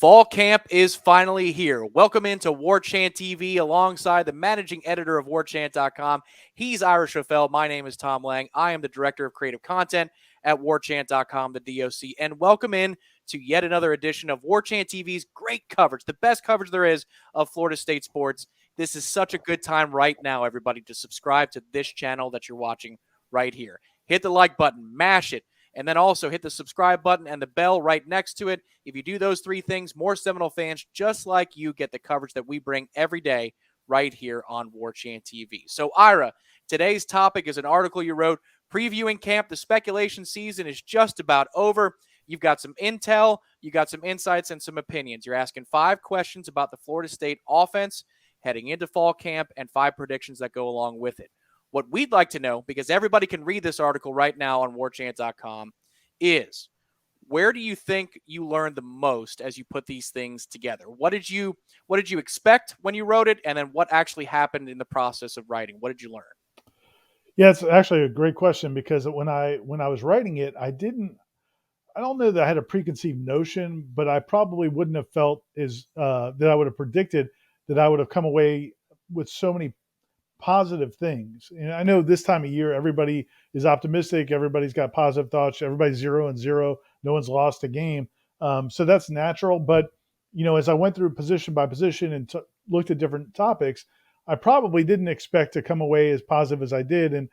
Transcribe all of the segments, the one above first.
Fall camp is finally here. Welcome into Warchant TV alongside the managing editor of Warchant.com. He's Ira Schoffel. My name is Tom Lang. I am the director of creative content at Warchant.com, the DOC. And welcome in to yet another edition of Warchant TV's great coverage, the best coverage there is of Florida State sports. This is such a good time right now, everybody, to subscribe to this channel that you're watching right here. Hit the like button, mash it. And then also hit the subscribe button and the bell right next to it. If you do those three things, more Seminole fans just like you get the coverage that we bring every day right here on Warchant TV. So, Ira, today's topic is an article you wrote previewing camp. The speculation season is just about over. You've got some intel, you got some insights, and some opinions. You're asking 5 questions about the Florida State offense heading into fall camp and 5 predictions that go along with it. What we'd like to know, because everybody can read this article right now on warchant.com, is where do you think you learned the most as you put these things together? What did you expect when you wrote it, and then what actually happened in the process of writing? What did you learn? Yeah, it's actually a great question because when I was writing it, I don't know that I had a preconceived notion, but I probably wouldn't have felt that I would have predicted that I would have come away with so many positive things. And I know this time of year, everybody is optimistic. Everybody's got positive thoughts. Everybody's 0-0. No one's lost a game. So that's natural. But, as I went through position by position and looked at different topics, I probably didn't expect to come away as positive as I did. And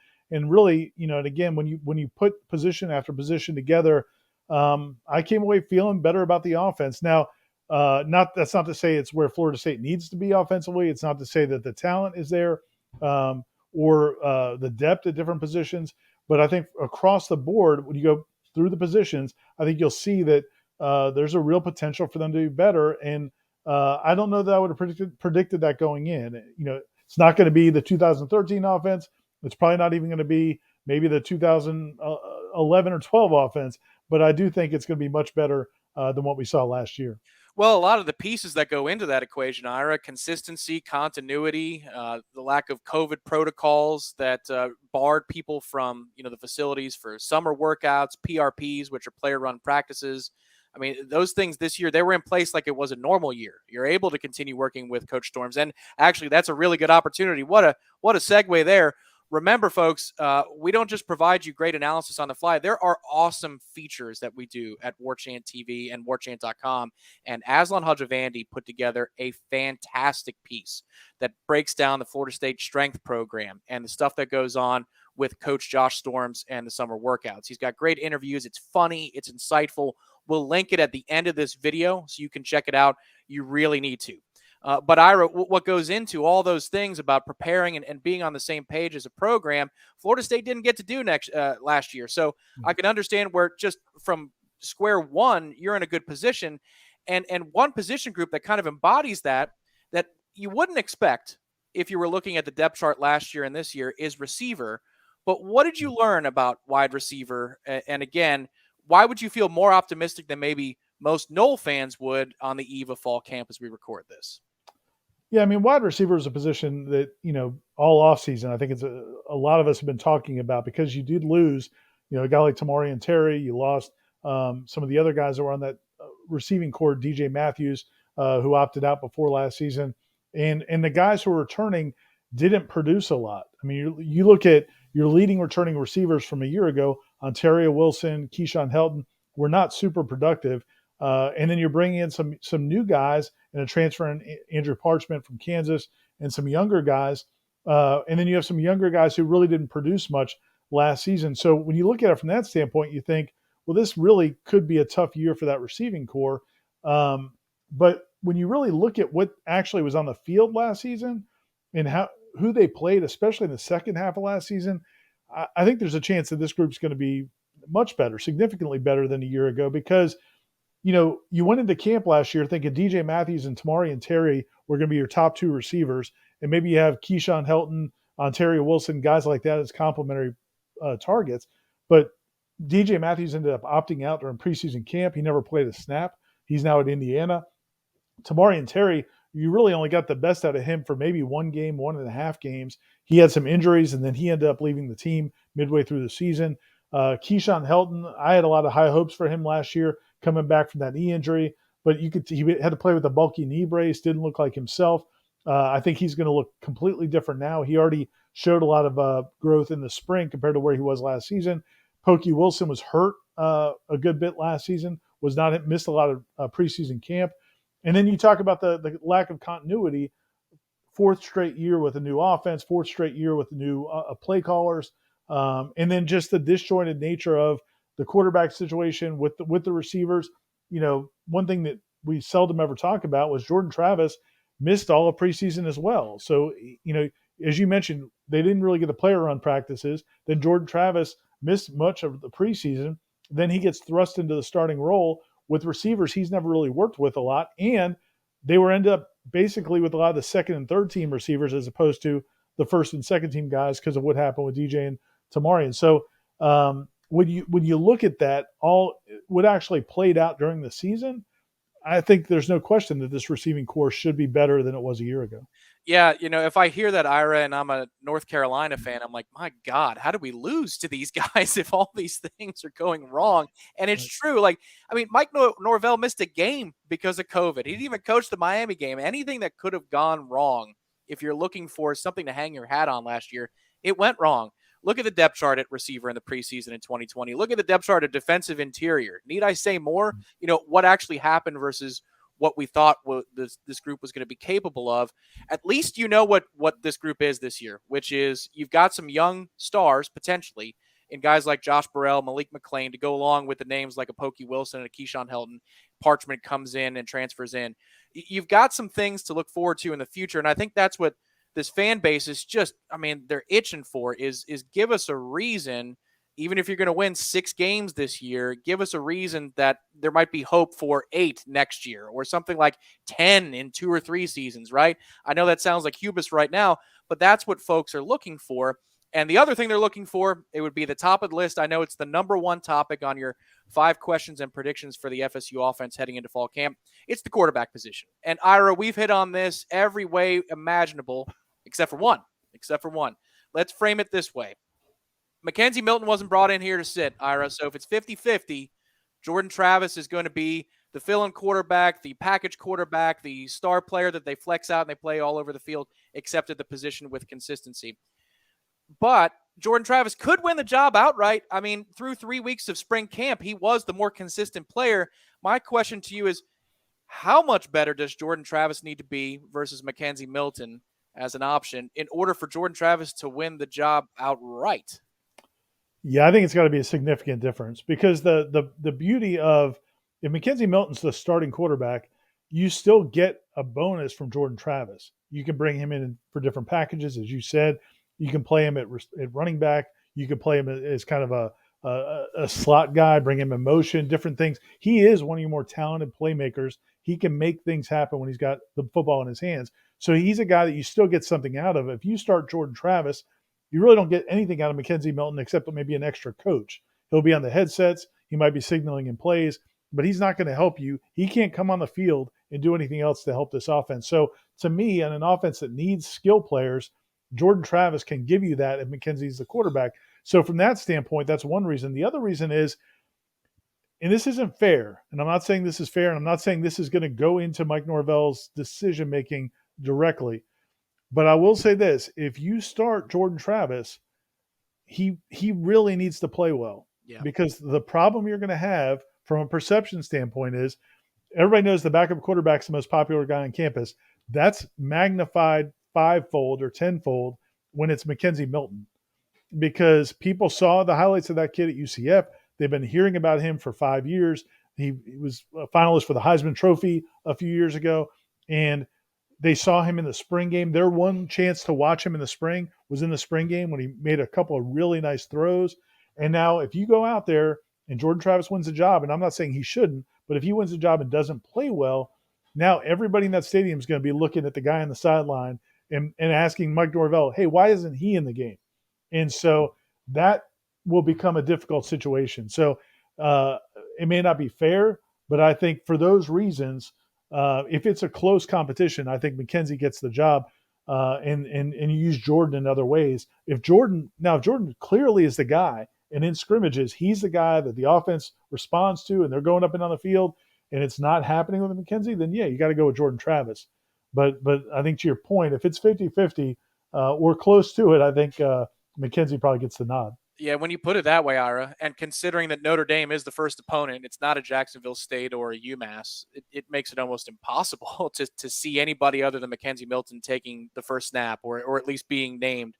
really, and again, when you put position after position together, I came away feeling better about the offense. Now, that's not to say it's where Florida State needs to be offensively. It's not to say that the talent is there. Or the depth at different positions. But I think across the board, when you go through the positions, I think you'll see that there's a real potential for them to be better. And I don't know that I would have predicted that going in. It's not going to be the 2013 offense. It's probably not even going to be maybe the 2011 or 12 offense. But I do think it's going to be much better than what we saw last year. Well, a lot of the pieces that go into that equation, Ira, consistency, continuity, the lack of COVID protocols that barred people from, the facilities for summer workouts, PRPs, which are player-run practices. I mean, those things this year, they were in place like it was a normal year. You're able to continue working with Coach Storms. And actually, that's a really good opportunity. What a segue there. Remember, folks, we don't just provide you great analysis on the fly. There are awesome features that we do at Warchant TV and Warchant.com. And Aslan Hajavandi put together a fantastic piece that breaks down the Florida State strength program and the stuff that goes on with Coach Josh Storms and the summer workouts. He's got great interviews. It's funny. It's insightful. We'll link it at the end of this video so you can check it out. You really need to. But Ira, what goes into all those things about preparing and being on the same page as a program, Florida State didn't get to do last year. So I can understand where just from square one, you're in a good position. And one position group that kind of embodies that you wouldn't expect if you were looking at the depth chart last year and this year is receiver. But what did you learn about wide receiver? And again, why would you feel more optimistic than maybe most Nole fans would on the eve of fall camp as we record this? Yeah, I mean, wide receiver is a position that, all offseason, I think it's a lot of us have been talking about because you did lose, a guy like Tamari and Terry. You lost some of the other guys that were on that receiving core, DJ Matthews, who opted out before last season. And the guys who were returning didn't produce a lot. I mean, you look at your leading returning receivers from a year ago, Ontario Wilson, Keyshawn Helton, were not super productive. And then you're bringing in some new guys and a transfer in Andrew Parchment from Kansas and some younger guys. And then you have some younger guys who really didn't produce much last season. So when you look at it from that standpoint, you think, well, this really could be a tough year for that receiving core. But when you really look at what actually was on the field last season and who they played, especially in the second half of last season, I think there's a chance that this group's going to be much better, significantly better than a year ago because – you went into camp last year thinking DJ Matthews and Tamari and Terry were going to be your top 2 receivers, and maybe you have Keyshawn Helton, Ontario Wilson, guys like that as complementary targets. But DJ Matthews ended up opting out during preseason camp. He never played a snap. He's now at Indiana. Tamari and Terry, you really only got the best out of him for maybe 1 game, 1.5 games. He had some injuries, and then he ended up leaving the team midway through the season. Keyshawn Helton, I had a lot of high hopes for him last year, coming back from that knee injury. but he had to play with a bulky knee brace, didn't look like himself. I think he's going to look completely different now. He already showed a lot of growth in the spring compared to where he was last season. Pokey Wilson was hurt a good bit last season, missed a lot of preseason camp. And then you talk about the lack of continuity. Fourth straight year with a new offense, fourth straight year with new play callers, and then just the disjointed nature of the quarterback situation with the receivers. One thing that we seldom ever talk about was Jordan Travis missed all of preseason as well. So, as you mentioned, they didn't really get the player run practices. Then Jordan Travis missed much of the preseason. Then he gets thrust into the starting role with receivers he's never really worked with a lot. And they ended up basically with a lot of the second and third team receivers as opposed to the first and second team guys because of what happened with DJ and Tamarian. So when you look at that, all what actually played out during the season, I think there's no question that this receiving core should be better than it was a year ago. Yeah, if I hear that, Ira, and I'm a North Carolina fan, I'm like, my God, how do we lose to these guys if all these things are going wrong? And it's true. Like, I mean, Mike Norvell missed a game because of COVID. He didn't even coach the Miami game. Anything that could have gone wrong, if you're looking for something to hang your hat on last year, it went wrong. Look at the depth chart at receiver in the preseason in 2020. Look at the depth chart at defensive interior. Need I say more? What actually happened versus what we thought this group was going to be capable of. At least what this group is this year, which is you've got some young stars potentially in guys like Josh Burrell, Malik McClain to go along with the names like a Pokey Wilson and a Keyshawn Helton. Parchment comes in and transfers in. You've got some things to look forward to in the future, and I think that's what this fan base is they're itching for is give us a reason. Even if you're going to win 6 games this year, give us a reason that there might be hope for 8 next year or something like 10 in 2 or 3 seasons, right? I know that sounds like hubris right now, but that's what folks are looking for. And the other thing they're looking for, it would be the top of the list. I know it's the number 1 topic on your 5 questions and predictions for the FSU offense heading into fall camp. It's the quarterback position. And Ira, we've hit on this every way imaginable, except for one. Let's frame it this way. Mackenzie Milton wasn't brought in here to sit, Ira. So if it's 50-50, Jordan Travis is going to be the fill-in quarterback, the package quarterback, the star player that they flex out and they play all over the field, except at the position with consistency. But Jordan Travis could win the job outright. I mean, through 3 weeks of spring camp, he was the more consistent player. My question to you is, how much better does Jordan Travis need to be versus Mackenzie Milton as an option in order for Jordan Travis to win the job outright? Yeah, I think it's got to be a significant difference because the beauty of if Mackenzie Milton's the starting quarterback, you still get a bonus from Jordan Travis. You can bring him in for different packages, as you said. You can play him at running back. You can play him as kind of a slot guy, bring him in motion, different things. He is one of your more talented playmakers. He can make things happen when he's got the football in his hands. So he's a guy that you still get something out of. If you start Jordan Travis, you really don't get anything out of Mackenzie Milton except maybe an extra coach. He'll be on the headsets. He might be signaling in plays, but he's not going to help you. He can't come on the field and do anything else to help this offense. So to me, on an offense that needs skill players, Jordan Travis can give you that if Mackenzie's the quarterback. So from that standpoint, that's one reason. The other reason is, and this isn't fair, and I'm not saying this is fair, and I'm not saying this is going to go into Mike Norvell's decision-making directly, but I will say this. If you start Jordan Travis, he really needs to play well. Yeah. Because the problem you're going to have from a perception standpoint is everybody knows the backup quarterback's the most popular guy on campus. That's magnified 5-fold or 10-fold when it's Mackenzie Milton because people saw the highlights of that kid at UCF. They've been hearing about him for 5 years. He was a finalist for the Heisman Trophy a few years ago, and they saw him in the spring game. Their one chance to watch him in the spring was in the spring game when he made a couple of really nice throws. And now if you go out there and Jordan Travis wins the job, and I'm not saying he shouldn't, but if he wins the job and doesn't play well, now everybody in that stadium is going to be looking at the guy on the sideline and asking Mike Norvell, hey, why isn't he in the game? And so that will become a difficult situation. So it may not be fair, but I think for those reasons, if it's a close competition, I think Mackenzie gets the job, and you use Jordan in other ways. If Jordan clearly is the guy, and in scrimmages, he's the guy that the offense responds to, and they're going up and down the field, and it's not happening with McKenzie, then yeah, you got to go with Jordan Travis. But I think to your point, if it's 50-50 or close to it, I think McKenzie probably gets the nod. Yeah, when you put it that way, Ira, and considering that Notre Dame is the first opponent, it's not a Jacksonville State or a UMass, it makes it almost impossible to see anybody other than Mackenzie Milton taking the first snap or at least being named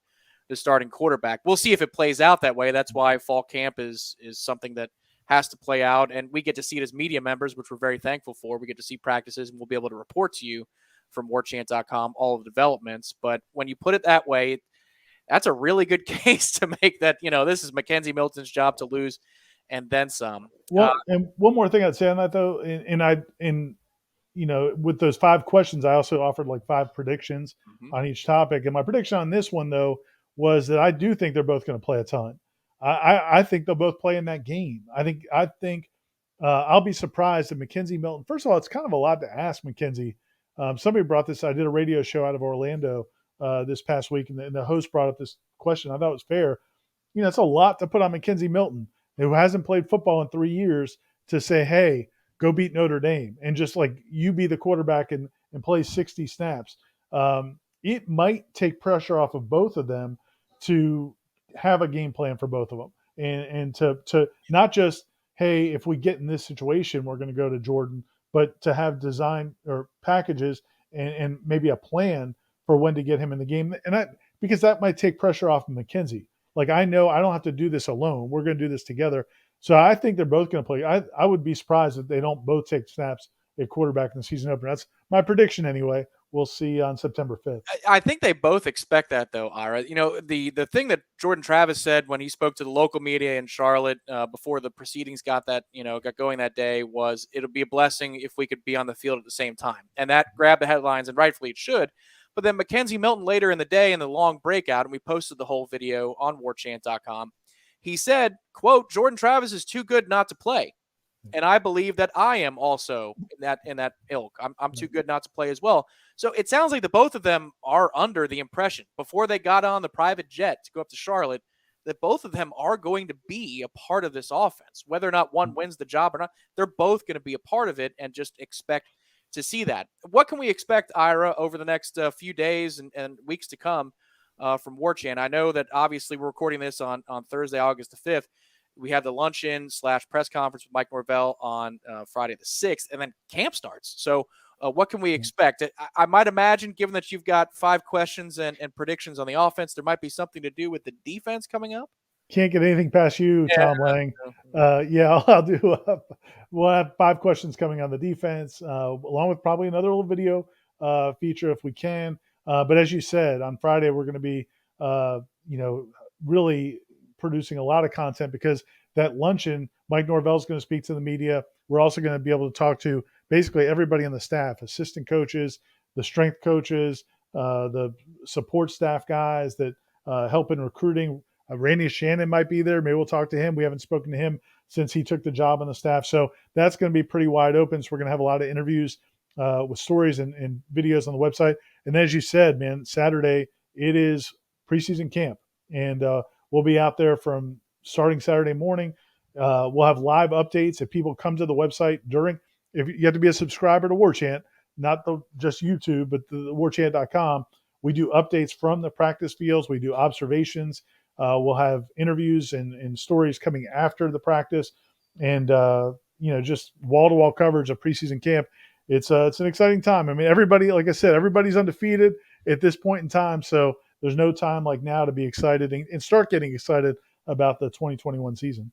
the starting quarterback. We'll see if it plays out that way. That's why fall camp is something that has to play out, and we get to see it as media members, which we're very thankful for. We get to see practices, and we'll be able to report to you from warchant.com all of the developments. But when you put it that way, that's a really good case to make that, this is Mackenzie Milton's job to lose and then some. Well, and one more thing I'd say on that though, with those 5 questions, I also offered like 5 predictions on each topic. And my prediction on this one though was that I do think they're both going to play a ton. I think they'll both play in that game. I think I'll be surprised if Mackenzie Milton. First of all, it's kind of a lot to ask Mackenzie. Somebody brought this. I did a radio show out of Orlando this past week, and the host brought up this question. I thought it was fair. It's a lot to put on Mackenzie Milton, who hasn't played football in 3 years, to say, hey, go beat Notre Dame and just like you be the quarterback and play 60 snaps. It might take pressure off of both of them to have a game plan for both of them and to not just, hey, if we get in this situation, we're going to go to Jordan, but to have design or packages and maybe a plan for when to get him in the game. And because that might take pressure off of McKenzie. Like, I know I don't have to do this alone. We're going to do this together. So I think they're both going to play. I would be surprised if they don't both take snaps at quarterback in the season opener. That's my prediction anyway. We'll see on September 5th. I think they both expect that, though, Ira. The thing that Jordan Travis said when he spoke to the local media in Charlotte before the proceedings got going that day was it'll be a blessing if we could be on the field at the same time. And that grabbed the headlines, and rightfully it should. But then Mackenzie Milton later in the day in the long breakout, and we posted the whole video on warchant.com, he said, quote, Jordan Travis is too good not to play. And I believe that I am also in that ilk. I'm too good not to play as well. So it sounds like the both of them are under the impression before they got on the private jet to go up to Charlotte that both of them are going to be a part of this offense. Whether or not one wins the job or not, they're both going to be a part of it, and just expect to see that. What can we expect, Ira, over the next few days and weeks to come from Warchant? I know that obviously we're recording this on Thursday, August the 5th. We have the luncheon / press conference with Mike Norvell on Friday the 6th, and then camp starts. So what can we expect? I might imagine, given that you've got 5 questions and predictions on the offense, there might be something to do with the defense coming up. Can't get anything past you, Tom Lang. I'll do. We'll have 5 questions coming on the defense, along with probably another little video feature if we can. But as you said, on Friday we're going to be, really producing a lot of content, because that luncheon, Mike Norvell is going to speak to the media. We're also going to be able to talk to basically everybody on the staff, assistant coaches, the strength coaches, the support staff guys that help in recruiting. Randy Shannon might be there. Maybe we'll talk to him. We haven't spoken to him since he took the job on the staff. So that's going to be pretty wide open. So we're going to have a lot of interviews with stories and videos on the website. And as you said, man, Saturday, it is preseason camp. And we'll be out there from starting Saturday morning. We'll have live updates. If people come to the website if you have to be a subscriber to Warchant, not just YouTube, but the warchant.com. We do updates from the practice fields. We do observations. We'll have interviews and stories coming after the practice, and just wall-to-wall coverage of preseason camp. It's an exciting time. I mean, everybody, like I said, everybody's undefeated at this point in time. So there's no time like now to be excited and start getting excited about the 2021 season.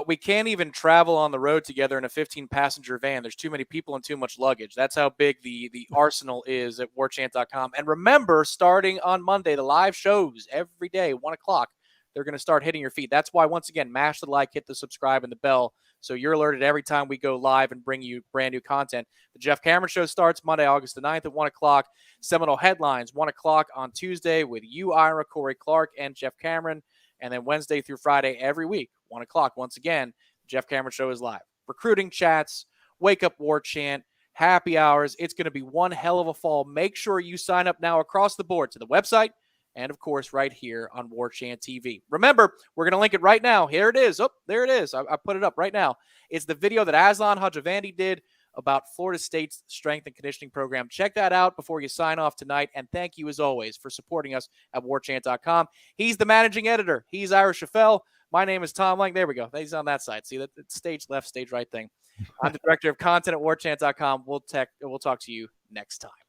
We can't even travel on the road together in a 15-passenger van. There's too many people and too much luggage. That's how big the arsenal is at warchant.com. And remember, starting on Monday, the live shows every day, 1 o'clock, they're going to start hitting your feed. That's why, once again, mash the like, hit the subscribe, and the bell, so you're alerted every time we go live and bring you brand new content. The Jeff Cameron Show starts Monday, August the 9th at 1 o'clock. Seminole Headlines, 1 o'clock on Tuesday with you, Ira, Corey Clark, and Jeff Cameron. And then Wednesday through Friday every week, 1 o'clock. Once again, Jeff Cameron Show is live. Recruiting chats, Wake Up Warchant, happy hours. It's going to be one hell of a fall. Make sure you sign up now across the board to the website and, of course, right here on Warchant TV. Remember, we're going to link it right now. Here it is. Oh, there it is. I put it up right now. It's the video that Aslan Hajavandi did about Florida State's strength and conditioning program. Check that out before you sign off tonight. And thank you, as always, for supporting us at warchant.com. He's the managing editor. He's Ira Schoffel. My name is Tom Lang. There we go. He's on that side. See, that stage left, stage right thing. I'm the director of content at warchant.com. We'll talk to you next time.